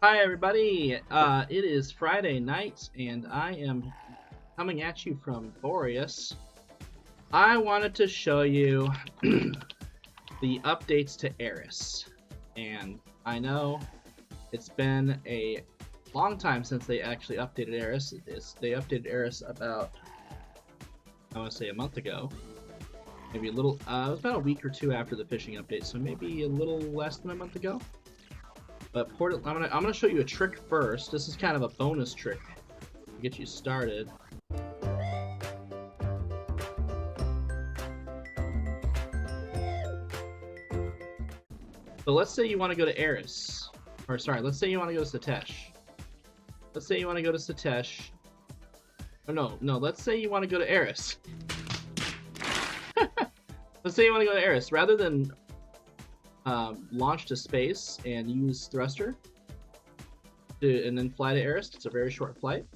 Hi everybody, it is Friday night and I am coming at you from Boreas. I wanted to show you the updates to ARIS, and I know it's been a long time since they actually updated ARIS. They updated ARIS about, I want to say a month ago, maybe a little, it was about a week or two after the fishing update, so maybe a little less than a month ago. But I'm gonna show you a trick first. This is kind of a bonus trick to get you started. So let's say you want to go to ARIS, or sorry, let's say you want to go to Satesh. Let's say you want to go to Satesh. Oh no, let's say you want to go to ARIS. Let's say you want to go to ARIS rather than launch to space and use thruster and then fly to ARIS. It's a very short flight.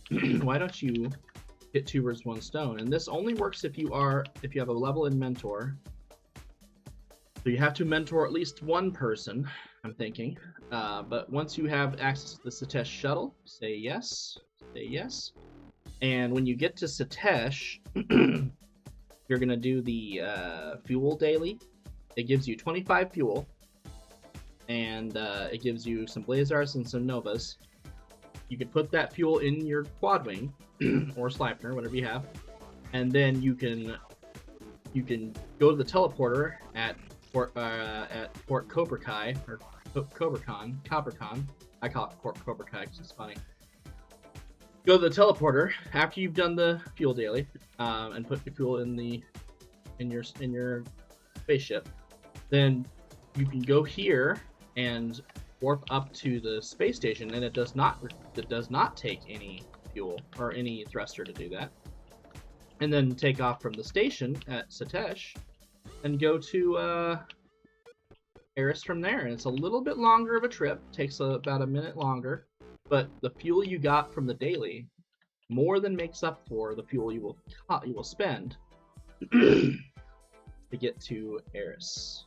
Why don't you hit two birds, one stone? And this only works if you have a level in mentor. So you have to mentor at least one person, I'm thinking. But once you have access to the Satesh shuttle, say yes, and when you get to Satesh, you're gonna do the fuel daily. It gives you 25 fuel, and it gives you some Blazars and some Novas. You can put that fuel in your quad wing or Sleipnir, whatever you have, and then you can go to the teleporter at Port Cobra Kai or Coppercon. I call it Port Cobra Kai because it's funny. Go to the teleporter after you've done the fuel daily, and put your fuel in your spaceship. Then you can go here and warp up to the space station, and it does not take any fuel or any thruster to do that. And then take off from the station at Satesh and go to ARIS from there. And it's a little bit longer of a trip, takes about a minute longer, but the fuel you got from the daily more than makes up for the fuel you will spend to get to ARIS.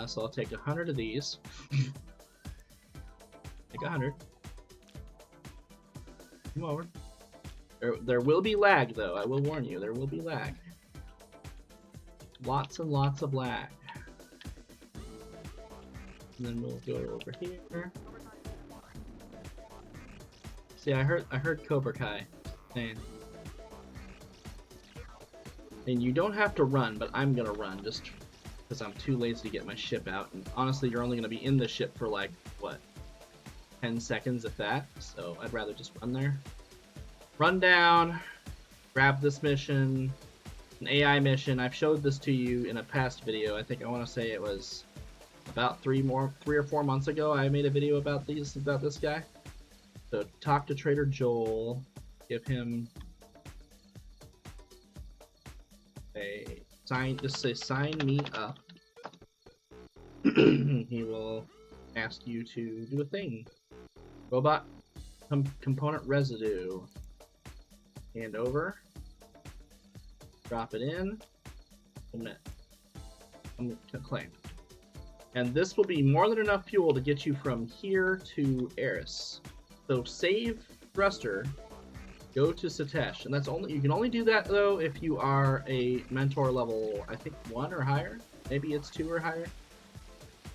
So I'll take 100 of these. Take 100. Come over. There will be lag, though. I will warn you. There will be lag. Lots and lots of lag. And then we'll go over here. See, I heard Cobra Kai saying. And you don't have to run, but I'm gonna run just because I'm too lazy to get my ship out. And honestly, you're only gonna be in the ship for like, what, 10 seconds if that. So I'd rather just run there. Run down, grab this mission, an AI mission. I've showed this to you in a past video. I think I want to say it was about 3 or 4 months ago. I made a video about this guy. So talk to Trader Joel, give him just say sign me up. He will ask you to do a thing. Robot component residue. Hand over. Drop it in. Claim. And this will be more than enough fuel to get you from here to ARIS. So save thruster. Go to Satesh, and you can only do that though if you are a mentor level, I think 1 or higher. Maybe it's 2 or higher.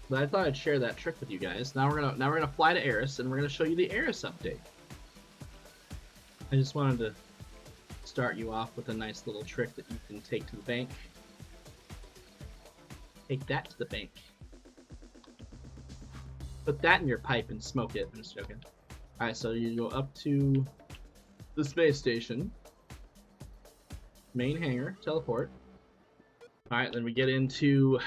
But I thought I'd share that trick with you guys. Now we're gonna fly to ARIS, and we're gonna show you the ARIS update. I just wanted to start you off with a nice little trick that you can take to the bank. Take that to the bank. Put that in your pipe and smoke it. I'm just joking. All right, so you go up to the space station, main hangar, teleport. All right, then we get into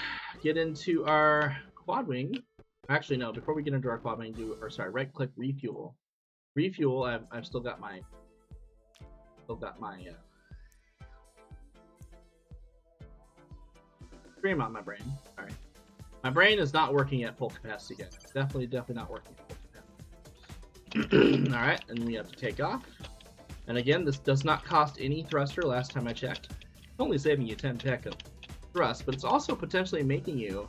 our quad wing. Actually, no. Before we get into our quad wing, right-click refuel. Refuel. I've still got my stream on my brain. All right, my brain is not working at full capacity yet. Definitely not working at full capacity. All right, and we have to take off. And again, this does not cost any thruster last time I checked. It's only saving you 10 tech of thrust, but it's also potentially making you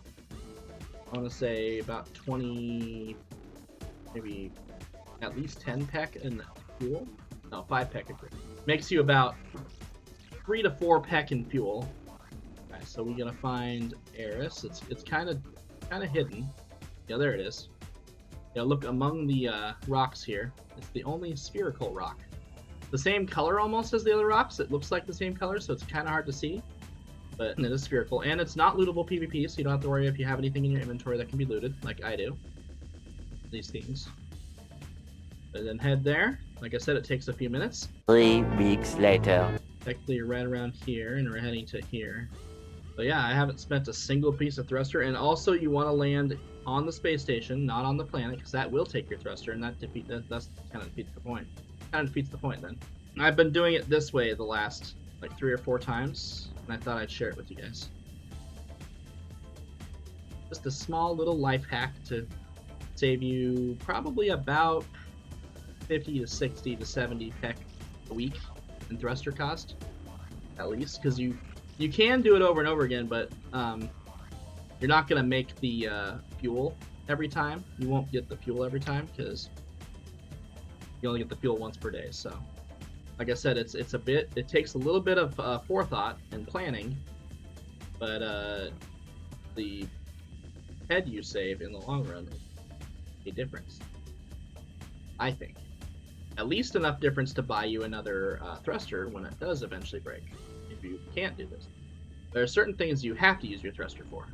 I want to say about 20, maybe at least 10 peck in fuel. No, 5 peck. Makes you about 3 to 4 peck in fuel. Okay, so we're gonna find ARIS. It's kind of hidden. Yeah, there it is. Yeah, look among the rocks here. It's the only spherical rock. The same color almost as the other rocks. It looks like the same color, so it's kind of hard to see. But it is spherical, and it's not lootable PvP, so you don't have to worry if you have anything in your inventory that can be looted, like I do. These things. And then head there. Like I said, it takes a few minutes. 3 weeks later. Technically, you're right around here, and we're heading to here. But yeah, I haven't spent a single piece of thruster, and also you want to land on the space station, not on the planet, because that will take your thruster, and that's kind of defeats the point. Kind of defeats the point then. I've been doing it this way the last like 3 or 4 times, and I thought I'd share it with you guys. Just a small little life hack to save you probably about 50 to 60 to 70 peck a week in thruster cost, at least, because you can do it over and over again, but you're not going to make the fuel every time. You won't get the fuel every time because you only get the fuel once per day. So like I said, it takes a little bit of forethought and planning, but the head you save in the long run will make a difference, I think. At least enough difference to buy you another thruster when it does eventually break, if you can't do this. There are certain things you have to use your thruster for.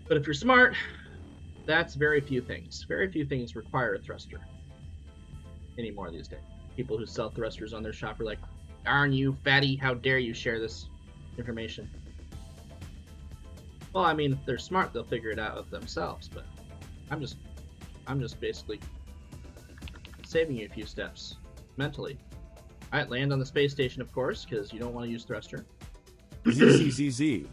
But if you're smart, that's very few things. Very few things require a thruster anymore these days. People who sell thrusters on their shop are like, darn you, fatty, how dare you share this information. Well, I mean, if they're smart, they'll figure it out themselves, but I'm just basically saving you a few steps mentally. Alright, land on the space station, of course, because you don't want to use thruster. ZZZZ.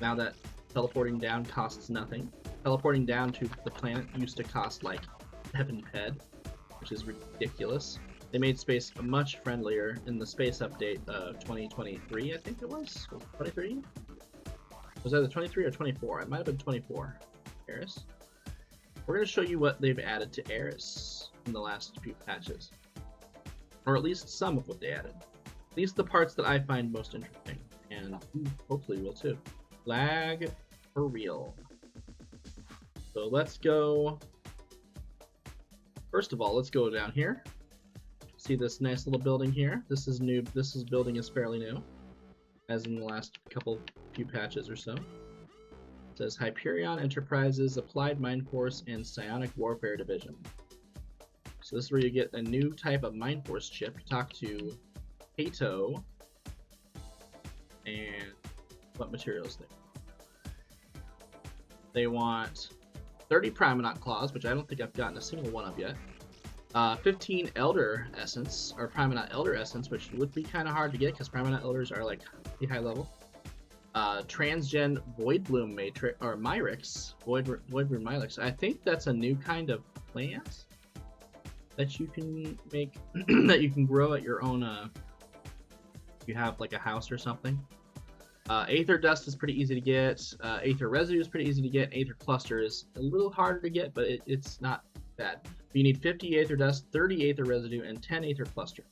Now that teleporting down costs nothing. Teleporting down to the planet used to cost like 7 ped, which is ridiculous. They made space much friendlier in the space update of 2023, I think it was? 23? Was either 23 or 24? It might have been 24. ARIS. We're going to show you what they've added to ARIS in the last few patches. Or at least some of what they added. At least the parts that I find most interesting. And hopefully you will too. Lag for real. So let's go. First of all, let's go down here. See this nice little building here? This is new. This building is fairly new, as in the last few patches or so. It says Hyperion Enterprises, Applied Mind Force, and Psionic Warfare Division. So this is where you get a new type of Mind Force chip. Talk to Kato. And what materials they want 30 Primanaut Claws, which I don't think I've gotten a single one of yet. 15 Elder Essence, or Primanaut Elder Essence, which would be kind of hard to get because Primanaut Elders are like pretty high level. Transgen Voidbloom Matrix, or Myrix, Voidbloom Myrix. I think that's a new kind of plant that you can make, that you can grow at your own, if you have like a house or something. Aether Dust is pretty easy to get. Aether Residue is pretty easy to get. Aether Cluster is a little harder to get, but it's not bad. You need 50 Aether Dust, 30 Aether Residue, and 10 Aether Cluster.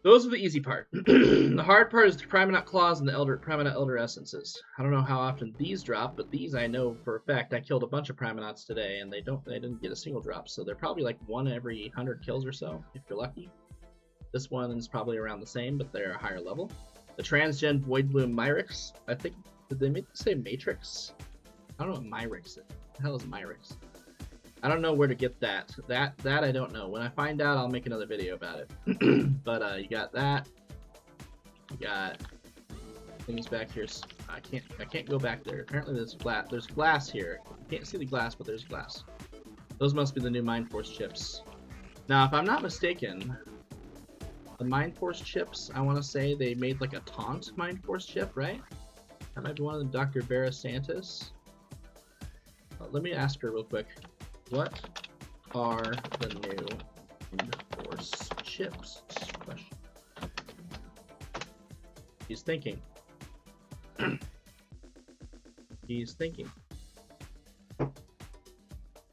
Those are the easy part. The hard part is the Primanaut Claws and the Primanaut Elder Essences. I don't know how often these drop, but these I know for a fact. I killed a bunch of Primanauts today, and they didn't get a single drop, so they're probably like 1 every 100 kills or so, if you're lucky. This one is probably around the same, but they're a higher level. The Transgen Voidbloom Myrix. I think, did they say Matrix? I don't know what Myrix is. What the hell is Myrix? I don't know where to get that. That I don't know. When I find out, I'll make another video about it. But you got that. You got things back here. I can't go back there. Apparently there's glass here. You can't see the glass, but there's glass. Those must be the new Mind Force chips. Now, if I'm not mistaken, the Mind Force chips, I want to say they made like a taunt Mind Force chip, right? That might be one of them, Dr. Vera Santis. Let me ask her real quick. What are the new Mind Force chips? Question. She's thinking. she's thinking.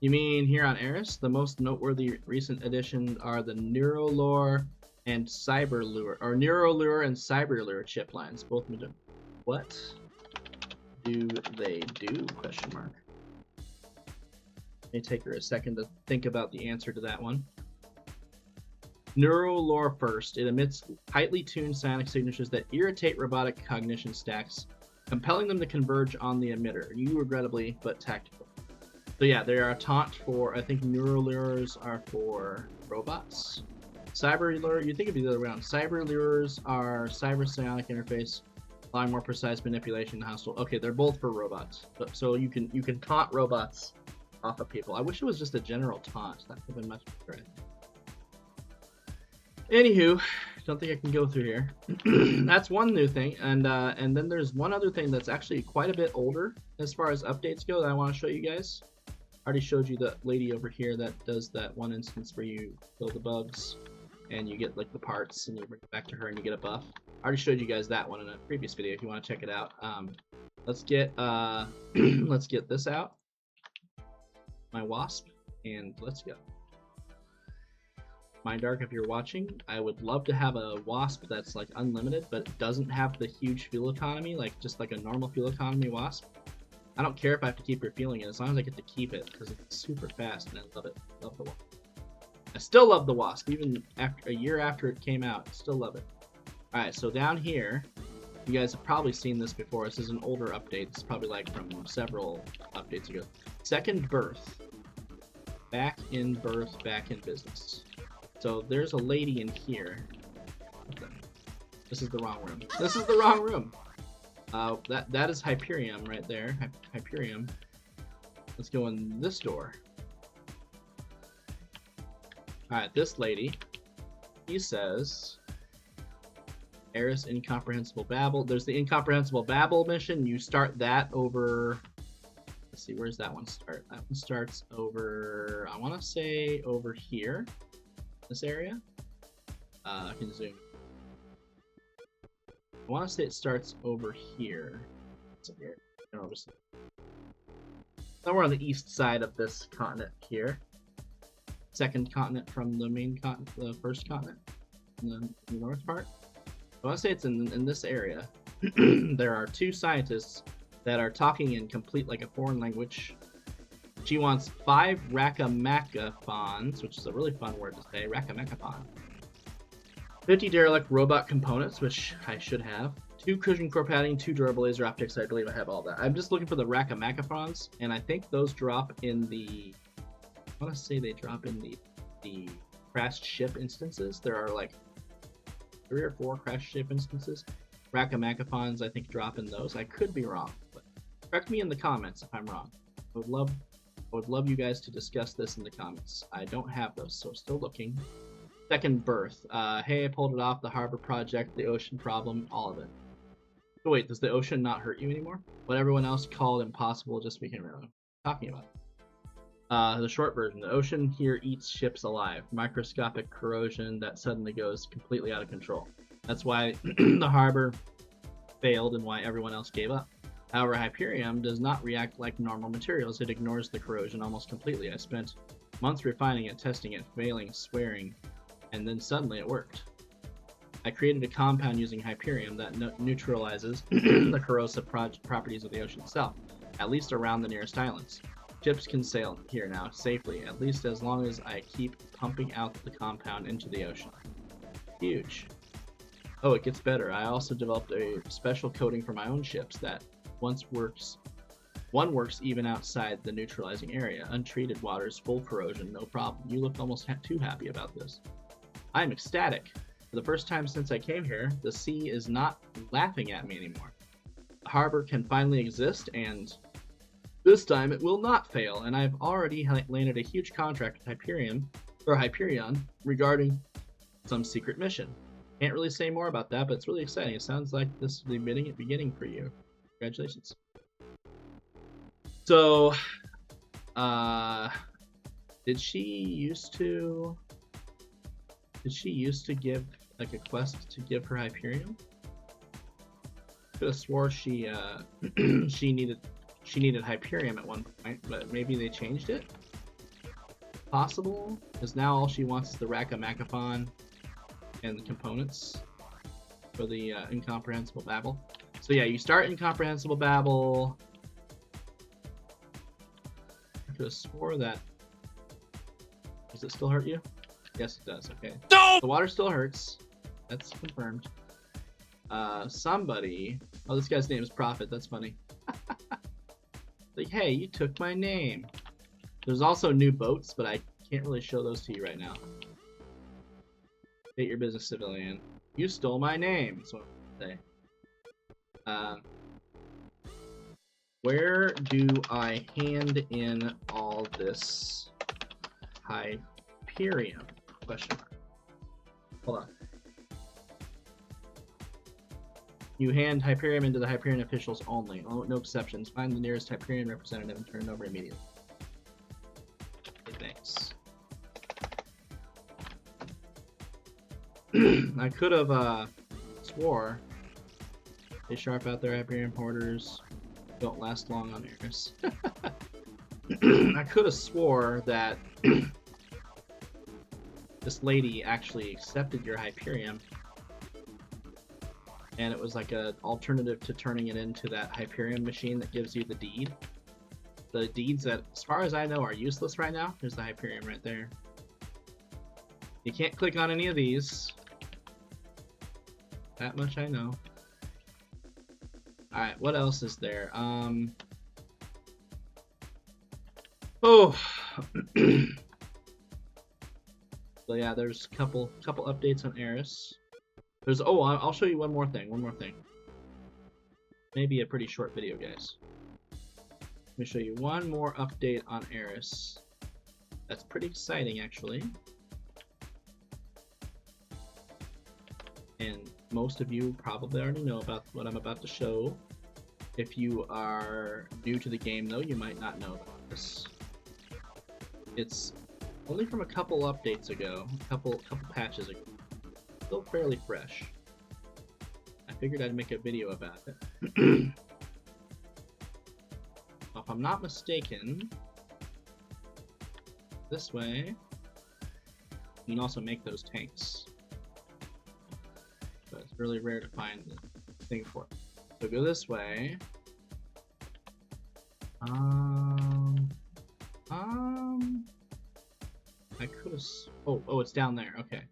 You mean here on ARIS? The most noteworthy recent additions are the Neurolure and Cyberlure, or Neurolure and Cyberlure chip lines. Both. What do they do? Question mark. May take her a second to think about the answer to that one. Neurolure first. It emits tightly tuned sonic signatures that irritate robotic cognition stacks, compelling them to converge on the emitter. You regrettably, but tactical. So yeah, they are a taunt for, I think Neurolures are for robots. Cyberlure, you think it'd be the other way around. Cyberlures are cyber psionic interface, allowing more precise manipulation and hostile. Okay, they're both for robots. So you can taunt robots off of people. I wish it was just a general taunt. That would have been much better. Anywho, don't think I can go through here. That's one new thing, and then there's one other thing that's actually quite a bit older as far as updates go that I want to show you guys. I already showed you the lady over here that does that one instance where you kill the bugs and you get like the parts and you bring it back to her and you get a buff. I already showed you guys that one in a previous video if you want to check it out. Let's get let's get this out. My wasp, and let's go. Mindark, if you're watching, I would love to have a wasp that's like unlimited, but it doesn't have the huge fuel economy, like just like a normal fuel economy wasp. I don't care if I have to keep refueling it, as long as I get to keep it, because it's super fast, and I love it. Love the wasp. I still love the wasp, even after a year after it came out. I still love it. Alright, so down here, you guys have probably seen this before. This is an older update. It's probably like from several updates ago. Second birth. Back in birth, back in business. So there's a lady in here. This is the wrong room. This is the wrong room. That is Hyperium right there. Hyperium. Let's go in this door. Alright, this lady. He says, ARIS Incomprehensible Babble. There's the Incomprehensible Babble mission. You start that over... Let's see, where's that one start? That one starts over, I want to say over here. This area. I can zoom. I want to say it starts over here. Somewhere on the east side of this continent here. Second continent from the main continent, the first continent, in the north part. I want to say it's in this area. There are two scientists that are talking in complete, like a foreign language. She wants 5 Rakamakaphons, which is a really fun word to say, Rakamakaphon. 50 derelict robot components, which I should have. 2 cushion core padding, 2 durable laser optics. I believe I have all that. I'm just looking for the Rakamakaphons, and I think those drop in the... I want to say they drop in the crashed ship instances. There are like 3 or 4 crashed ship instances. Rakamakaphons, I think, drop in those. I could be wrong, but correct me in the comments if I'm wrong. I would love you guys to discuss this in the comments. I don't have those, so still looking. Second birth. Hey, I pulled it off. The harbor project, the ocean problem, all of it. So wait, does the ocean not hurt you anymore? What everyone else called impossible just became real. Talking about. The short version. The ocean here eats ships alive. Microscopic corrosion that suddenly goes completely out of control. That's why the harbor failed and why everyone else gave up. However, Hyperium does not react like normal materials. It ignores the corrosion almost completely. I spent months refining it, testing it, failing, swearing, and then suddenly it worked. I created a compound using Hyperium that neutralizes the corrosive properties of the ocean itself, at least around the nearest islands. Ships can sail here now safely, at least as long as I keep pumping out the compound into the ocean. Huge. Oh, it gets better. I also developed a special coating for my own ships that one works even outside the neutralizing area. Untreated waters, full corrosion, no problem. You look almost too happy about this. I am ecstatic. For the first time since I came here, the sea is not laughing at me anymore. The harbor can finally exist, and this time it will not fail, and I've already landed a huge contract with Hyperion regarding some secret mission. Can't really say more about that, but it's really exciting. It sounds like this is the beginning for you. Congratulations. So, did she used to give like a quest to give her Hyperium? Could have swore she she needed Hyperium at one point, but maybe they changed it? Possible? Because now all she wants is the Rackamacafon and the components for the Incomprehensible Babble. So yeah, you start Incomprehensible Babble. I could have swore that... Does it still hurt you? Yes, it does. Okay. No! The water still hurts. That's confirmed. Somebody... Oh, this guy's name is Prophet. That's funny. Like, hey, you took my name. There's also new boats, but I can't really show those to you right now. State your business, civilian. You stole my name. That's what I'm say. Where do I hand in all this Hyperium? Question mark. Hold on. You hand Hyperium into the Hyperion officials only. Oh, no exceptions. Find the nearest Hyperion representative and turn it over immediately. Okay, thanks. I could have swore they sharp out their Hyperion porters. Don't last long on ARIS. I could have swore that this lady actually accepted your Hyperium, and it was like an alternative to turning it into that Hyperium machine that gives you the deed. The deeds that, as far as I know, are useless right now. There's the Hyperium right there. You can't click on any of these. That much I know. Alright, what else is there? Oh! So yeah, there's a couple updates on ARIS. There's, oh, I'll show you one more thing. Maybe a pretty short video, guys. Let me show you one more update on ARIS. That's pretty exciting, actually. And most of you probably already know about what I'm about to show. If you are new to the game, though, you might not know about this. It's only from a couple updates ago, a couple patches ago. Still fairly fresh. I figured I'd make a video about it. If I'm not mistaken, this way, you can also make those tanks. But it's really rare to find the thing for it. So go this way. I could have. Oh, it's down there. Okay.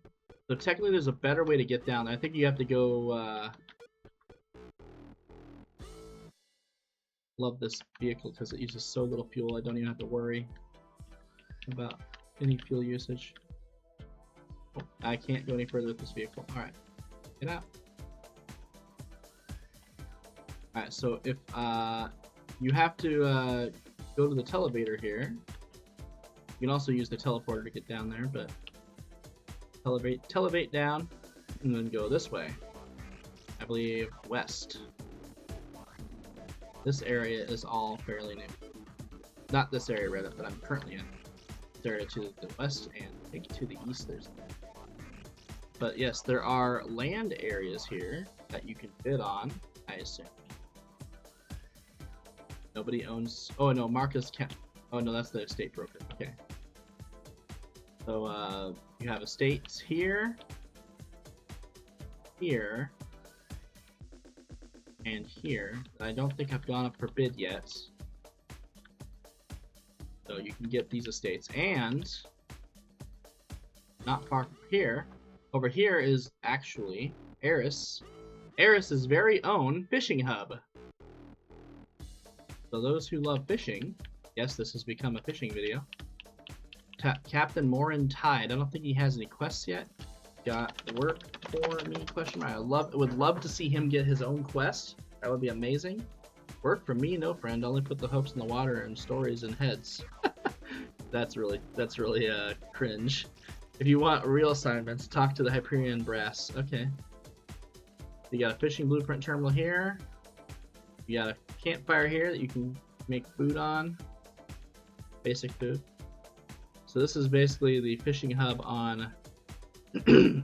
So technically, there's a better way to get down there. I think you have to go. Love this vehicle because it uses so little fuel. I don't even have to worry about any fuel usage. Oh, I can't go any further with this vehicle. All right. Get out. Alright, so if you have to go to the televator here. You can also use the teleporter to get down there, but televate down and then go this way. I believe west. This area is all fairly new. Not this area rather, but I'm currently in. This area to the west and I think to the east there's. But yes, there are land areas here that you can bid on, I assume. Nobody owns... Oh no, Marcus can't... Oh no, that's the estate broker. Okay. So, you have estates here, here, and here. I don't think I've gone up for bid yet. So you can get these estates. And, not far from here, over here is actually ARIS. ARIS's very own fishing hub. So those who love fishing, yes, this has become a fishing video. Captain Morin Tide. I don't think he has any quests yet. Got work for me? Question mark. I would love to see him get his own quest. That would be amazing. Work for me? No, friend. Only put the hopes in the water and stories in heads. That's really cringe. If you want real assignments, talk to the Hyperion brass. Okay. You got a fishing blueprint terminal here. You got a campfire here that you can make food on. Basic food. So this is basically the fishing hub on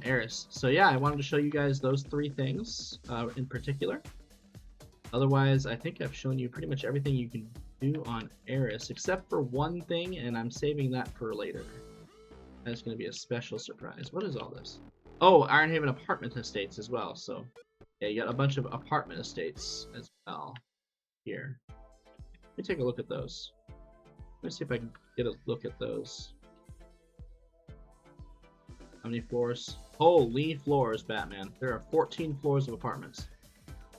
ARIS. So yeah, I wanted to show you guys those three things in particular. Otherwise, I think I've shown you pretty much everything you can do on ARIS, except for one thing, and I'm saving that for later. That's going to be a special surprise. What is all this? Oh, Ironhaven apartment estates as well. So, yeah, you got a bunch of apartment estates as well here. Let me take a look at those. Let me see if I can get a look at those. How many floors? Holy floors, Batman. There are 14 floors of apartments.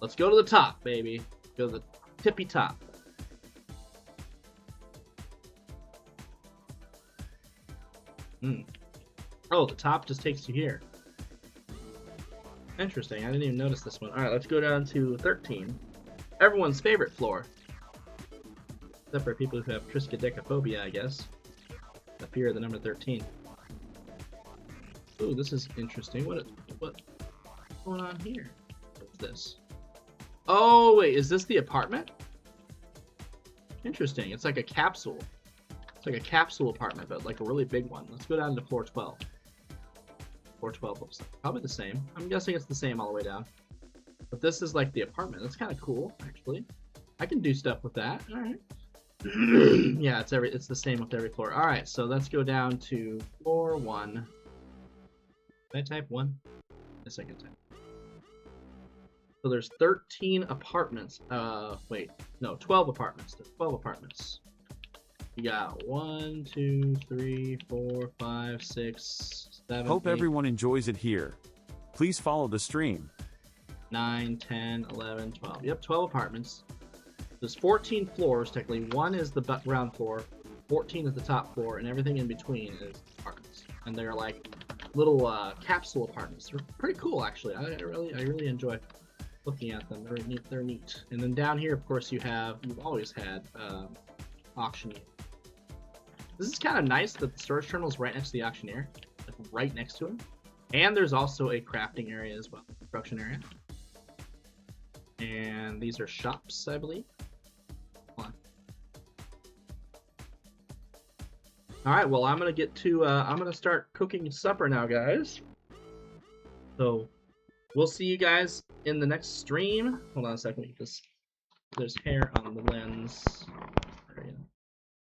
Let's go to the top, baby. Go to the tippy top. Oh, the top just takes you here. Interesting. I didn't even notice this one. Alright, let's go down to 13. Everyone's favorite floor. Except for people who have triskaidekaphobia, I guess. The fear of the number 13. Ooh, this is interesting. What's going on here? What's this? Oh, wait, is this the apartment? Interesting. It's like a capsule. It's like a capsule apartment, but like a really big one. Let's go down to floor 12. Floor 12 looks like probably the same. I'm guessing it's the same all the way down. But this is like the apartment. That's kind of cool, actually. I can do stuff with that. All right. Yeah, it's the same with every floor. All right, so let's go down to floor 1. Can I type 1? Yes, I can type. So there's 13 apartments. Wait, no, 12 apartments. There's 12 apartments. You got 1, 2, 3, 4, 5, 6, 7. Hope 8, everyone enjoys it here. Please follow the stream. 9, 10, 11, 12. Yep, 12 apartments. There's 14 floors, technically. 1 is the ground floor, 14 is the top floor, and everything in between is apartments. And they're like little capsule apartments. They're pretty cool, actually. I really enjoy looking at them. They're neat. And then down here, of course, you've always had auctioneer. This is kind of nice that the storage terminal is right next to the auctioneer, like right next to him. And there's also a crafting area as well, construction area. And these are shops, I believe. Hold on. All right, well, I'm gonna start cooking supper now, guys. So we'll see you guys in the next stream. Hold on a second, because there's hair on the lens. There we go.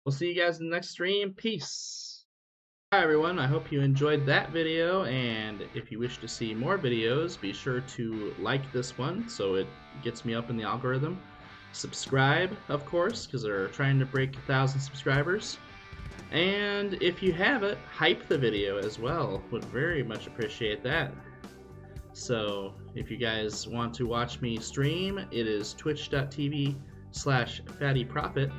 We'll see you guys in the next stream. Peace. Hi everyone, I hope you enjoyed that video, and if you wish to see more videos, be sure to like this one so it gets me up in the algorithm. Subscribe, of course, because they're trying to break 1,000 subscribers. And if you haven't, hype the video as well. Would very much appreciate that. So if you guys want to watch me stream, it is twitch.tv/fattyprophet.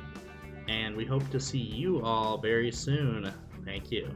And we hope to see you all very soon. Thank you.